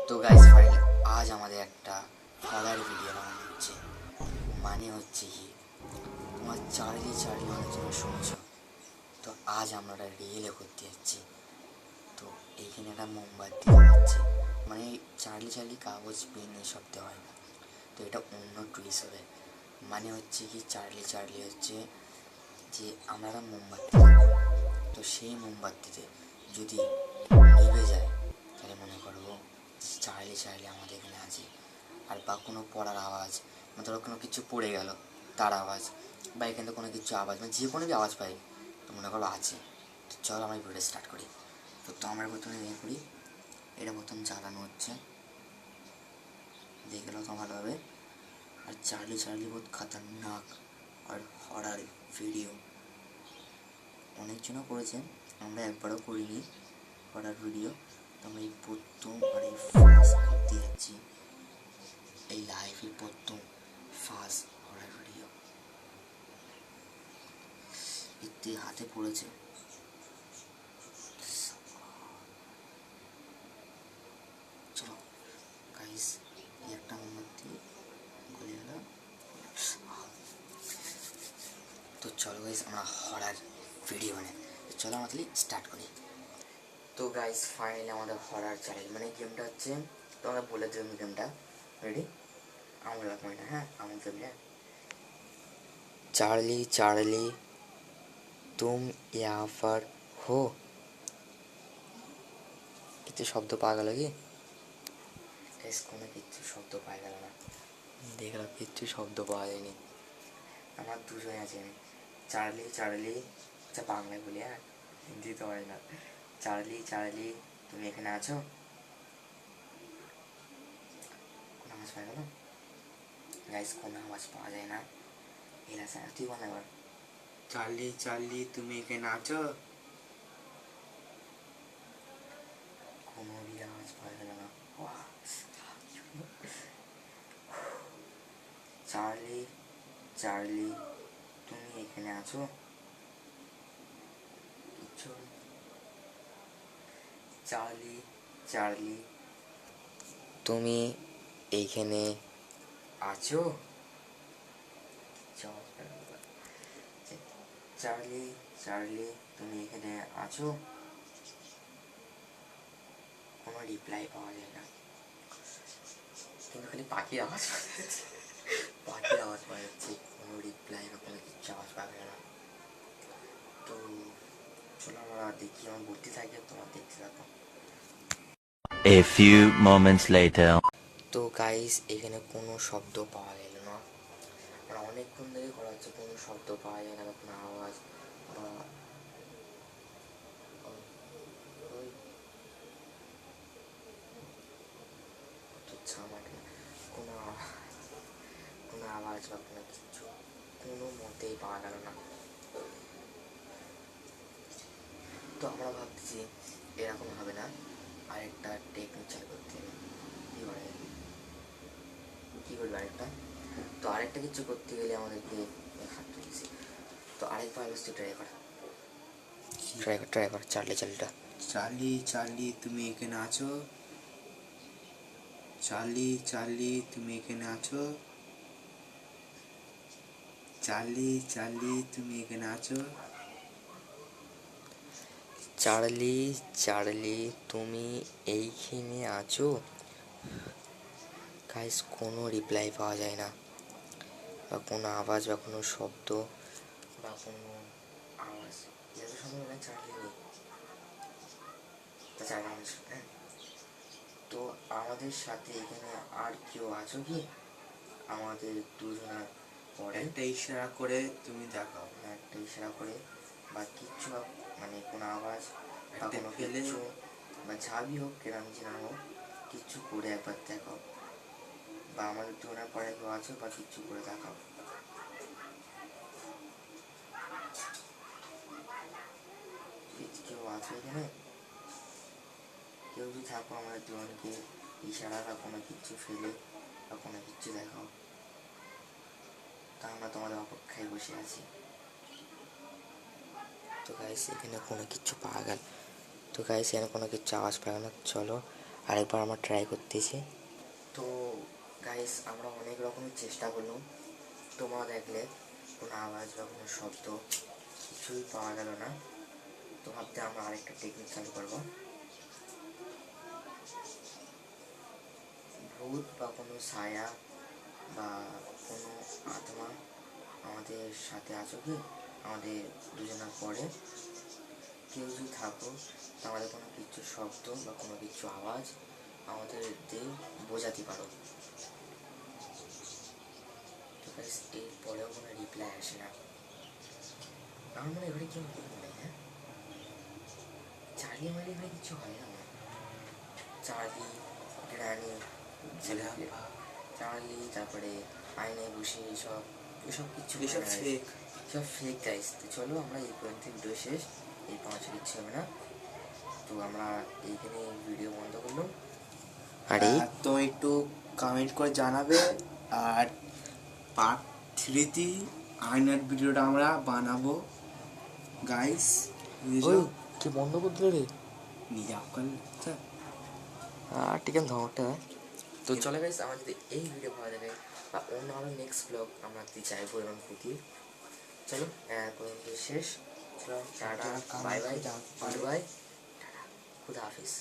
তো guys finally আজ আমাদের একটা হলার ভিডিও বানানো হচ্ছে। মানে হচ্ছে কি, তোমার চার্লি চার্লি অনেক জন্য শুনেছ। তো আজ আমরা একটা রিয়েলে করতে যাচ্ছি। তো এইখানে একটা মোমবাতি হচ্ছে, মানে চার্লি চার্লি কাগজ পেন এসব দেওয়া হয় না, তো এটা অন্য টুইস্ট হবে। মানে হচ্ছে কি, চার্লি চার্লি হচ্ছে যে আমরা একটা মোমবাতি দেবো, তো সেই মোমবাতিতে যদি নিভে যায় তাহলে মনে করবো চার্লি চার্লি আমাদের এখানে আছে। আর বা কোনো পড়ার আওয়াজ, মানে ধরো কোনো কিছু পড়ে গেল তার আওয়াজ, বা এখান থেকে কোনো কিছু আওয়াজ, মানে যে কোনো কি আওয়াজ পাই তো মনে করবো আছে। তো চলো আমরা ভিডিও স্টার্ট করি। তো আমরা প্রথমে ইয়ে করি, এটা প্রথম জ্বালানো হচ্ছে, দেখলো তো ভালোভাবে। আর চার্লি চার্লি বহুত খতরনাক আর হরার ভিডিও অনেকজনও করেছেন, আমরা একবারও করিনি হরার ভিডিও। তো আমরা এই প্রথম আর এই ফার্স্ট করতে যাচ্ছি, এই লাইফের প্রথম ফার্স্ট হরার ভিডিও। এতে হাতে পড়েছে, চলো গাইস এই একটা মোমবাতি গলে গেল। তো চলো গাইস আমরা হরার ভিডিও বানাই, চলো আমরা তাহলে স্টার্ট করি। তো গাইস ফাইনালি আমাদের হরার চ্যালেঞ্জ, মানে গেমটা হচ্ছে, তোমরা বলে দেবে গেমটা রেডি। আমার লাগবে না, হ্যাঁ আমার দেবে। चार्ली चार्ली तुम यहाँ पर हो। কিছু শব্দ পাওয়া গেল কি? কোনো কিচ্ছু শব্দ পাওয়া গেল না, দেখলাম কিচ্ছু শব্দ পাওয়া যায়নি। আমার দুজন আছে, চার্লি চার্লি, আচ্ছা বাংলায় বলি, হ্যাঁ হিন্দি তো হয় না। চার্লি চার্লি তুমি এখানে আছো, কোনো আওয়াজ পাওয়া গেল? গাইস কোনো আওয়াজ পাওয়া যায় না। এলা স্যার তুই বল একবার, চার্লি চার্লি তুমি এখানে আছো? কোনো আওয়াজ পাওয়া গেল না। চার্লি চার্লি তুমি এখানে আছো? কিচ্ছু। চার্লি চার্লি তুমি এইখানে আছো? চার্লি চার্লি তুমি এখানে আছো? কোনো রিপ্লাই পাওয়া যায় না, কিন্তু খালি পাখির আওয়াজ পাখির আওয়াজ পাওয়া যাচ্ছে, কোনো রিপ্লাই বা কোনো কিচ্ছু আওয়াজ পাওয়া যায় না। তো চলো আমরা দেখি, আমার ভর্তি থাকে, তোমার দেখতে থাকো। A few moments later. তো গাইস এখানে কোনো শব্দ পাওয়া গেল না, মানে অনেকক্ষণ ধরে করা হচ্ছে, কোনো শব্দ পাওয়া যায় না বা কোনো আওয়াজ বা কোনো কোনো আওয়াজ বা কোনো কিছু কোনো মতেই পাওয়া গেল না। তো আমরা ভাবছি এরকম হবে না, আরেকটা টেকনিক চালু করতে হবে। কী বলবো আরেকটা, তো আরেকটা কিছু করতে গেলে আমাদেরকে হাত তুলছি। তো আরেকবার বস্তু ট্রাই কর চার্লি চার্লিটা। চার্লি চার্লি তুমি এখানে আছো? চার্লি চার্লি তুমি এখানে আছো? চার্লি চার্লি তুমি এখানে আছো? চার্লি চার্লি তুমি এইখানে আছো? গাইস কোনো রিপ্লাই পাওয়া যায় না, বা কোনো আওয়াজ বা কোনো শব্দ বা কোনো আওয়াজ, যত সম্ভব না চার্লি নেই। হ্যাঁ, তো আমাদের সাথে এখানে আর কেউ আছো কি? আমাদের দুজনের পরে একটা ইশারা করে তুমি দেখাও, একটা ইশারা করে বা কিচ্ছু, মানে কোনো আওয়াজ বা একটা কোনো ফেলে কিচ্ছু বা ঝাবি হোক কেরাম চেরাম হোক, কিচ্ছু করে একবার দেখাও, বা আমাদের দুজনের পরে কেউ আছো বা কিচ্ছু করে দেখাও। কেউ আছে এখানে? কেউ যদি থাকো আমাদের দুজনকে ইশারা বা কোনো কিচ্ছু ফেলে বা কোনো কিচ্ছু দেখাও, তা আমরা তোমাদের অপেক্ষায় বসে আছি। তো গাইস এখানে কোনো কিছু পাওয়া গেল, তো গাইস এখানে কোনো কিছু আওয়াজ পাওয়া গেল না। চলো আরেকবার আমরা ট্রাই করতেছি। তো গাইস আমরা অনেক রকমের চেষ্টা করলাম, তোমরা দেখলে কোনো আওয়াজ বা কোনো শব্দ কিছুই পাওয়া গেল না। তো ভাবতে আমরা আরেকটা টেকনিক চালু করবো। ভূত বা কোনো ছায়া বা কোনো আত্মা আমাদের সাথে আছো কি? আমাদের দুজনের পরে কেউ যদি থাকো, তো আমাদের কোনো কিছু শব্দ বা কোনো কিছু আওয়াজ আমাদের দিয়ে বোঝাতে পারো। তো গাইস এর পরেও কোনো রিপ্লাই আসে না। আমার মনে হয় এবারে কেউ নেই। হ্যাঁ, চার্লি মারি এবারে কিছু হয় না। চার্লি, গ্র্যানি, চার্লি, তারপরে আয়নায় বসে এসব এসব কিচ্ছু এসব ফেক। সব ফেক গাইস। তো চলো আমরা এই পর্যন্ত ভিডিও শেষ, এই 5 কিচ্ছু হবে না। তো আমরা এইখানে ভিডিও বন্ধ করলাম। আর এই তো একটু কমেন্ট করে জানাবে। আর পার্ট 3 আয়নার ভিডিওটা আমরা বানাবো গাইস, বুঝেছো? ওই কি বন্ধ করে দিল রে? নিজে আপকাল ঠিক আছে ধমকটা। তো চলে গাইস, আমার যদি এই ভিডিও ভালো লাগে বা অন্য আরও নেক্সট ব্লগ আমরা দিতে চাইবো এবং প্রতি, চলো পর্যন্ত শেষ। চলো tata, bye bye, good bye, tata, খুদা হাফিজ।